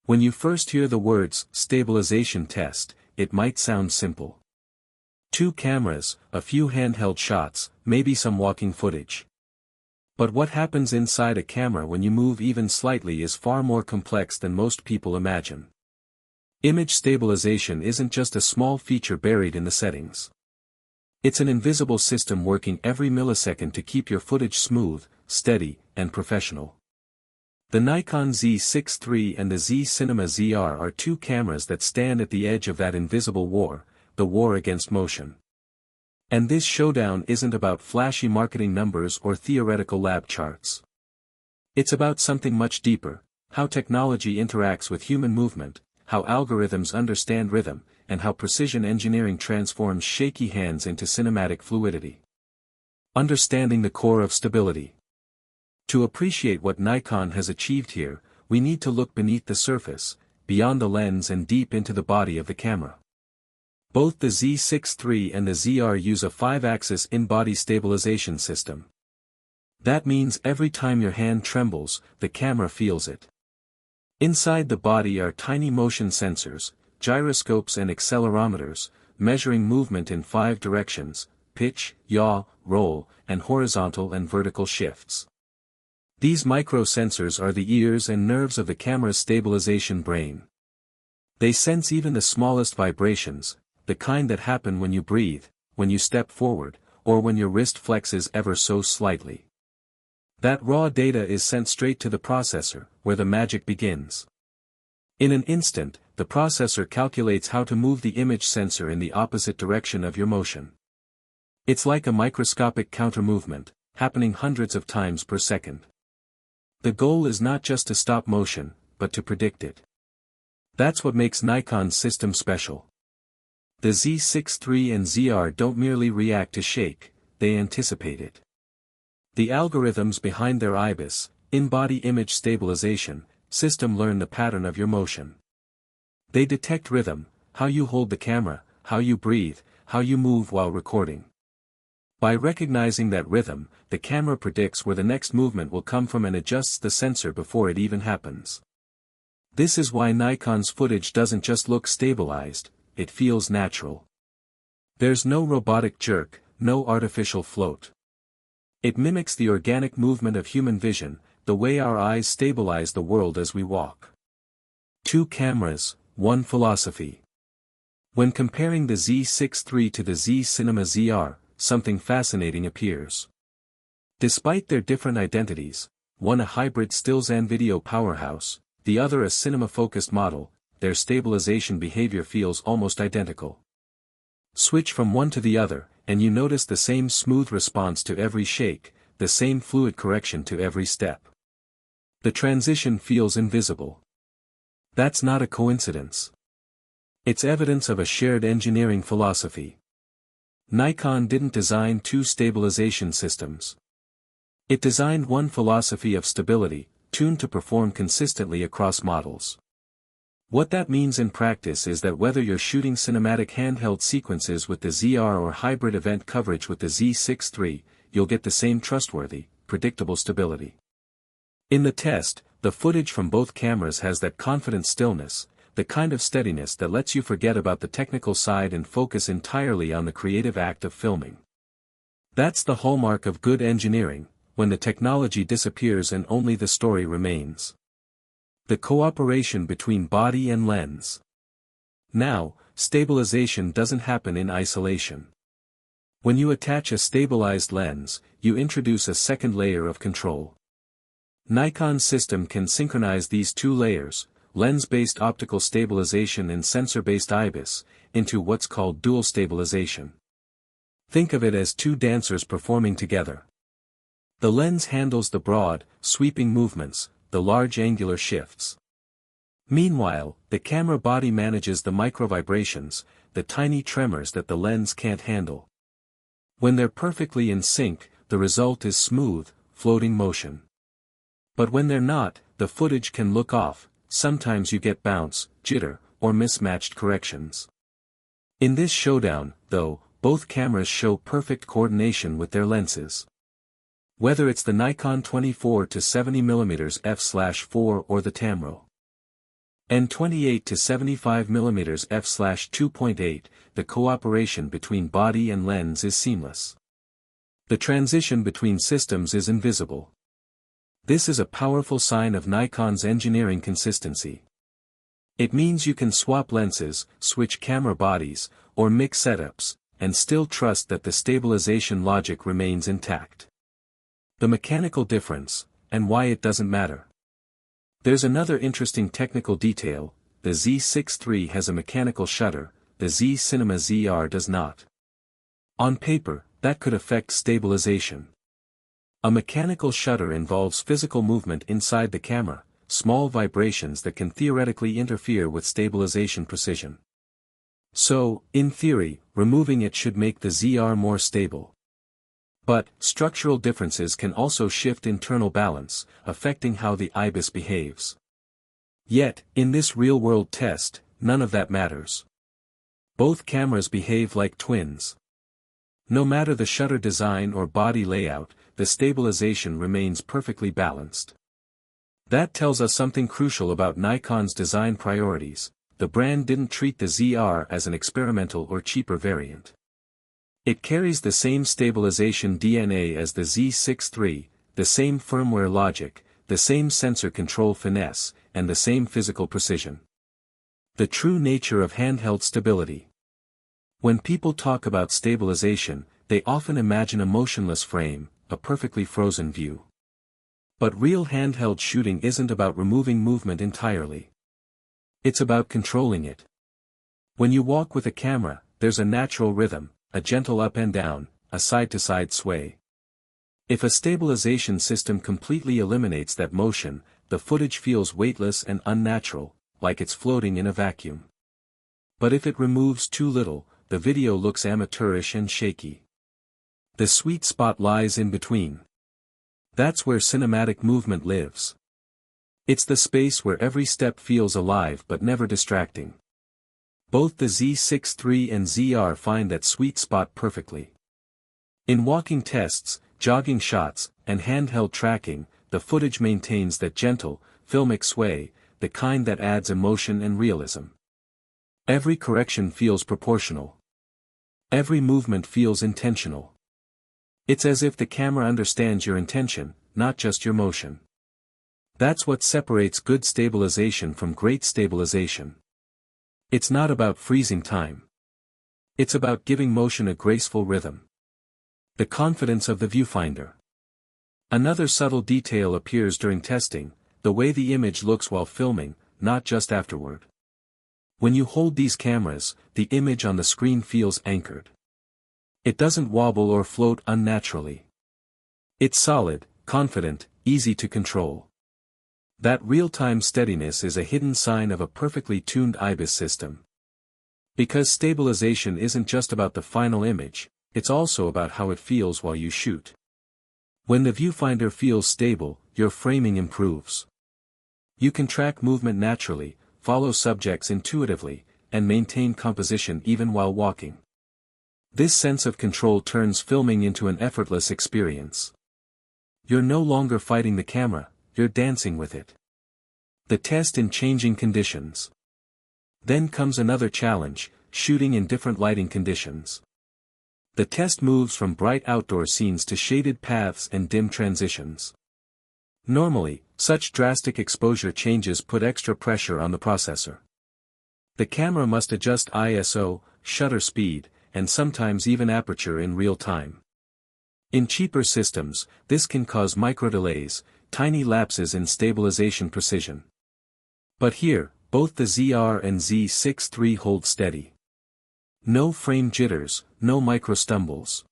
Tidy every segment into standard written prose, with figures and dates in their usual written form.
When you first hear the words stabilization test, it might sound simple. 2 cameras, a few handheld shots, maybe some walking footage. But what happens inside a camera when you move even slightly is far more complex than most people imagine. Image stabilization isn't just a small feature buried in the settings. It's an invisible system working every millisecond to keep your footage smooth, steady, and professional. The Nikon Z6III and the Z Cinema ZR are 2 cameras that stand at the edge of that invisible war, the war against motion. And this showdown isn't about flashy marketing numbers or theoretical lab charts. It's about something much deeper: how technology interacts with human movement, how algorithms understand rhythm, and how precision engineering transforms shaky hands into cinematic fluidity. Understanding the core of stability. To appreciate what Nikon has achieved here, we need to look beneath the surface, beyond the lens and deep into the body of the camera. Both the Z6III and the ZR use a 5-axis in-body stabilization system. That means every time your hand trembles, the camera feels it. Inside the body are tiny motion sensors, gyroscopes and accelerometers, measuring movement in 5 directions: pitch, yaw, roll, and horizontal and vertical shifts. These microsensors are the ears and nerves of the camera's stabilization brain. They sense even the smallest vibrations, the kind that happen when you breathe, when you step forward, or when your wrist flexes ever so slightly. That raw data is sent straight to the processor, where the magic begins. In an instant, the processor calculates how to move the image sensor in the opposite direction of your motion. It's like a microscopic counter-movement, happening hundreds of times per second. The goal is not just to stop motion, but to predict it. That's what makes Nikon's system special. The Z6III and ZR don't merely react to shake, they anticipate it. The algorithms behind their IBIS, in-body image stabilization, system learn the pattern of your motion. They detect rhythm, how you hold the camera, how you breathe, how you move while recording. By recognizing that rhythm, the camera predicts where the next movement will come from and adjusts the sensor before it even happens. This is why Nikon's footage doesn't just look stabilized, it feels natural. There's no robotic jerk, no artificial float. It mimics the organic movement of human vision, the way our eyes stabilize the world as we walk. 2 cameras, 1 philosophy. When comparing the Z6III to the Z Cinema ZR, something fascinating appears. Despite their different identities, one a hybrid stills and video powerhouse, the other a cinema-focused model, their stabilization behavior feels almost identical. Switch from one to the other, and you notice the same smooth response to every shake, the same fluid correction to every step. The transition feels invisible. That's not a coincidence. It's evidence of a shared engineering philosophy. Nikon didn't design 2 stabilization systems. It designed one philosophy of stability, tuned to perform consistently across models. What that means in practice is that whether you're shooting cinematic handheld sequences with the ZR or hybrid event coverage with the Z6III, you'll get the same trustworthy, predictable stability. In the test, the footage from both cameras has that confident stillness, the kind of steadiness that lets you forget about the technical side and focus entirely on the creative act of filming. That's the hallmark of good engineering, when the technology disappears and only the story remains. The cooperation between body and lens. Now, stabilization doesn't happen in isolation. When you attach a stabilized lens, you introduce a second layer of control. Nikon's system can synchronize these 2 layers, lens-based optical stabilization and sensor-based IBIS, into what's called dual stabilization. Think of it as 2 dancers performing together. The lens handles the broad, sweeping movements, the large angular shifts. Meanwhile, the camera body manages the microvibrations, the tiny tremors that the lens can't handle. When they're perfectly in sync, the result is smooth, floating motion. But when they're not, the footage can look off, sometimes you get bounce, jitter, or mismatched corrections. In this showdown, though, both cameras show perfect coordination with their lenses. Whether it's the Nikon 24 to 70mm f/4 or the Tamro And 28 to 75 mm f/2.8, the cooperation between body and lens is seamless. The transition between systems is invisible. This is a powerful sign of Nikon's engineering consistency. It means you can swap lenses, switch camera bodies, or mix setups, and still trust that the stabilization logic remains intact. The mechanical difference, and why it doesn't matter. There's another interesting technical detail: the Z6III has a mechanical shutter, the Z Cinema ZR does not. On paper, that could affect stabilization. A mechanical shutter involves physical movement inside the camera, small vibrations that can theoretically interfere with stabilization precision. So, in theory, removing it should make the ZR more stable. But, structural differences can also shift internal balance, affecting how the IBIS behaves. Yet, in this real-world test, none of that matters. Both cameras behave like twins. No matter the shutter design or body layout, the stabilization remains perfectly balanced. That tells us something crucial about Nikon's design priorities. The brand didn't treat the ZR as an experimental or cheaper variant. It carries the same stabilization DNA as the Z6III, the same firmware logic, the same sensor control finesse, and the same physical precision. The true nature of handheld stability. When people talk about stabilization, they often imagine a motionless frame, a perfectly frozen view. But real handheld shooting isn't about removing movement entirely. It's about controlling it. When you walk with a camera, there's a natural rhythm, a gentle up and down, a side-to-side sway. If a stabilization system completely eliminates that motion, the footage feels weightless and unnatural, like it's floating in a vacuum. But if it removes too little, the video looks amateurish and shaky. The sweet spot lies in between. That's where cinematic movement lives. It's the space where every step feels alive but never distracting. Both the Z6III and ZR find that sweet spot perfectly. In walking tests, jogging shots, and handheld tracking, the footage maintains that gentle, filmic sway, the kind that adds emotion and realism. Every correction feels proportional. Every movement feels intentional. It's as if the camera understands your intention, not just your motion. That's what separates good stabilization from great stabilization. It's not about freezing time. It's about giving motion a graceful rhythm. The confidence of the viewfinder. Another subtle detail appears during testing: the way the image looks while filming, not just afterward. When you hold these cameras, the image on the screen feels anchored. It doesn't wobble or float unnaturally. It's solid, confident, easy to control. That real-time steadiness is a hidden sign of a perfectly tuned IBIS system. Because stabilization isn't just about the final image, it's also about how it feels while you shoot. When the viewfinder feels stable, your framing improves. You can track movement naturally, follow subjects intuitively, and maintain composition even while walking. This sense of control turns filming into an effortless experience. You're no longer fighting the camera, you're dancing with it. The test in changing conditions. Then comes another challenge: shooting in different lighting conditions. The test moves from bright outdoor scenes to shaded paths and dim transitions. Normally, such drastic exposure changes put extra pressure on the processor. The camera must adjust ISO, shutter speed, and sometimes even aperture in real time. In cheaper systems, this can cause microdelays, tiny lapses in stabilization precision. But here, both the ZR and Z6III hold steady. No frame jitters, no micro-stumbles.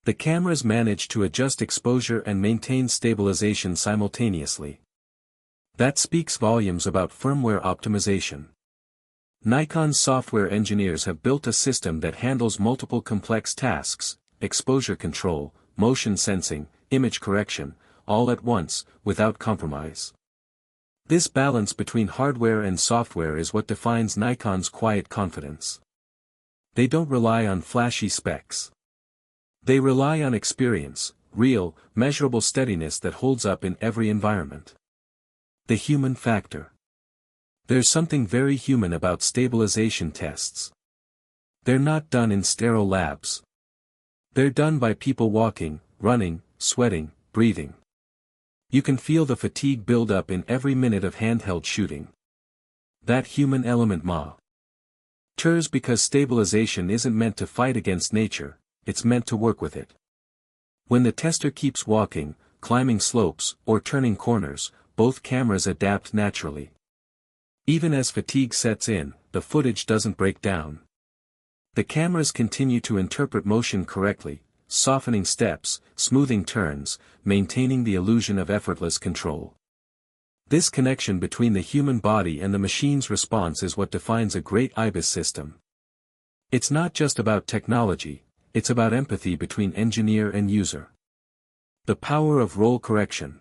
The cameras manage to adjust exposure and maintain stabilization simultaneously. That speaks volumes about firmware optimization. Nikon's software engineers have built a system that handles multiple complex tasks: exposure control, motion sensing, image correction, all at once, without compromise. This balance between hardware and software is what defines Nikon's quiet confidence. They don't rely on flashy specs. They rely on experience, real, measurable steadiness that holds up in every environment. The human factor. There's something very human about stabilization tests. They're not done in sterile labs. They're done by people walking, running, sweating, breathing. You can feel the fatigue build up in every minute of handheld shooting. That human element matters because stabilization isn't meant to fight against nature, it's meant to work with it. When the tester keeps walking, climbing slopes, or turning corners, both cameras adapt naturally. Even as fatigue sets in, the footage doesn't break down. The cameras continue to interpret motion correctly, softening steps, smoothing turns, maintaining the illusion of effortless control. This connection between the human body and the machine's response is what defines a great IBIS system. It's not just about technology, it's about empathy between engineer and user. The power of roll correction.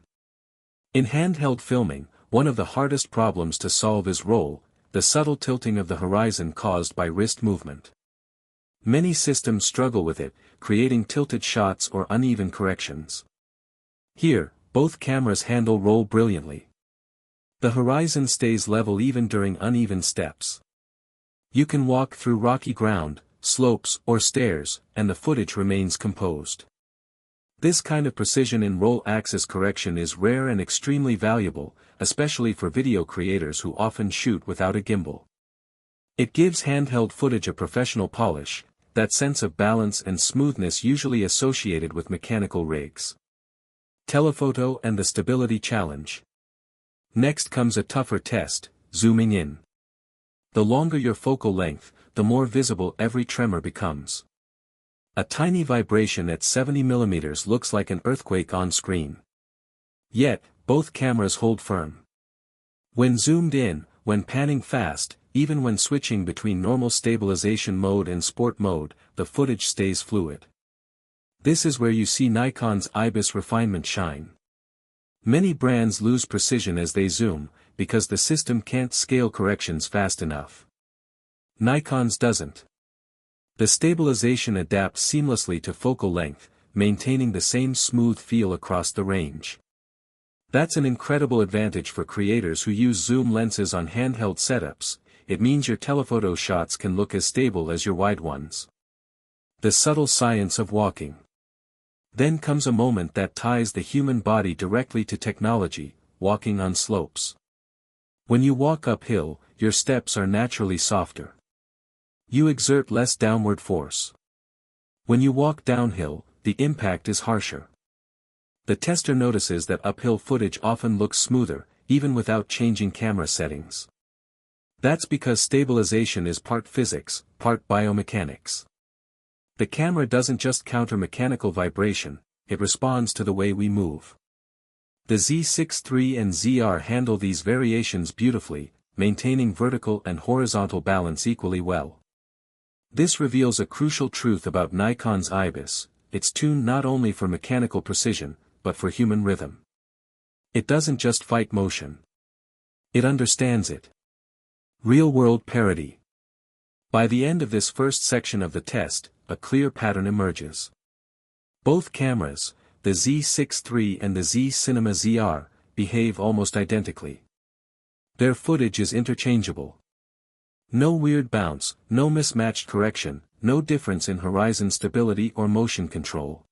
In handheld filming, one of the hardest problems to solve is roll, the subtle tilting of the horizon caused by wrist movement. Many systems struggle with it, creating tilted shots or uneven corrections. Here, both cameras handle roll brilliantly. The horizon stays level even during uneven steps. You can walk through rocky ground, slopes, or stairs, and the footage remains composed. This kind of precision in roll axis correction is rare and extremely valuable, especially for video creators who often shoot without a gimbal. It gives handheld footage a professional polish, that sense of balance and smoothness usually associated with mechanical rigs. Telephoto and the stability challenge. Next comes a tougher test, zooming in. The longer your focal length, the more visible every tremor becomes. A tiny vibration at 70 mm looks like an earthquake on screen. Yet, both cameras hold firm. When zoomed in, when panning fast, even when switching between normal stabilization mode and sport mode, the footage stays fluid. This is where you see Nikon's IBIS refinement shine. Many brands lose precision as they zoom, because the system can't scale corrections fast enough. Nikon's doesn't. The stabilization adapts seamlessly to focal length, maintaining the same smooth feel across the range. That's an incredible advantage for creators who use zoom lenses on handheld setups. It means your telephoto shots can look as stable as your wide ones. The subtle science of walking. Then comes a moment that ties the human body directly to technology, walking on slopes. When you walk uphill, your steps are naturally softer. You exert less downward force. When you walk downhill, the impact is harsher. The tester notices that uphill footage often looks smoother, even without changing camera settings. That's because stabilization is part physics, part biomechanics. The camera doesn't just counter mechanical vibration, it responds to the way we move. The Z6III and ZR handle these variations beautifully, maintaining vertical and horizontal balance equally well. This reveals a crucial truth about Nikon's IBIS: it's tuned not only for mechanical precision, but for human rhythm. It doesn't just fight motion. It understands it. Real-world parity. By the end of this first section of the test, a clear pattern emerges. Both cameras, the Z6III and the Z-Cinema ZR, behave almost identically. Their footage is interchangeable. No weird bounce, no mismatched correction, no difference in horizon stability or motion control.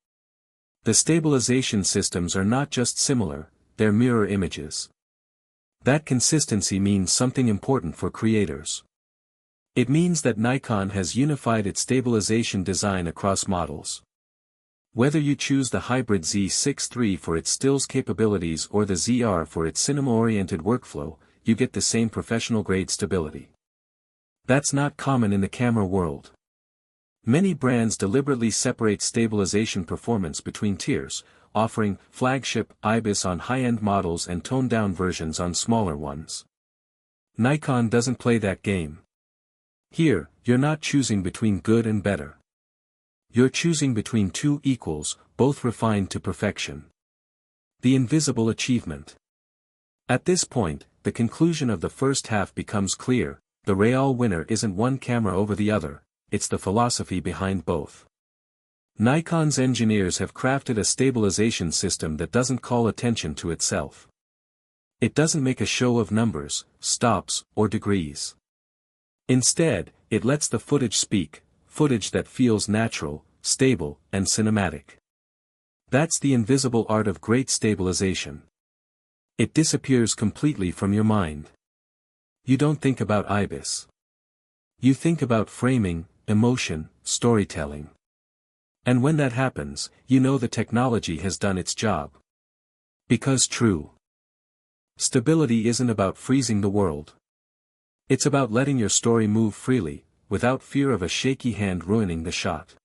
The stabilization systems are not just similar, they're mirror images. That consistency means something important for creators. It means that Nikon has unified its stabilization design across models. Whether you choose the hybrid Z6III for its stills capabilities or the ZR for its cinema-oriented workflow, you get the same professional-grade stability. That's not common in the camera world. Many brands deliberately separate stabilization performance between tiers, offering flagship IBIS on high-end models and toned-down versions on smaller ones. Nikon doesn't play that game. Here, you're not choosing between good and better. You're choosing between two equals, both refined to perfection. The invisible achievement. At this point, the conclusion of the first half becomes clear: the real winner isn't one camera over the other, it's the philosophy behind both. Nikon's engineers have crafted a stabilization system that doesn't call attention to itself. It doesn't make a show of numbers, stops, or degrees. Instead, it lets the footage speak, footage that feels natural, stable, and cinematic. That's the invisible art of great stabilization. It disappears completely from your mind. You don't think about IBIS. You think about framing, emotion, storytelling. And when that happens, you know the technology has done its job. Because true stability isn't about freezing the world. It's about letting your story move freely, without fear of a shaky hand ruining the shot.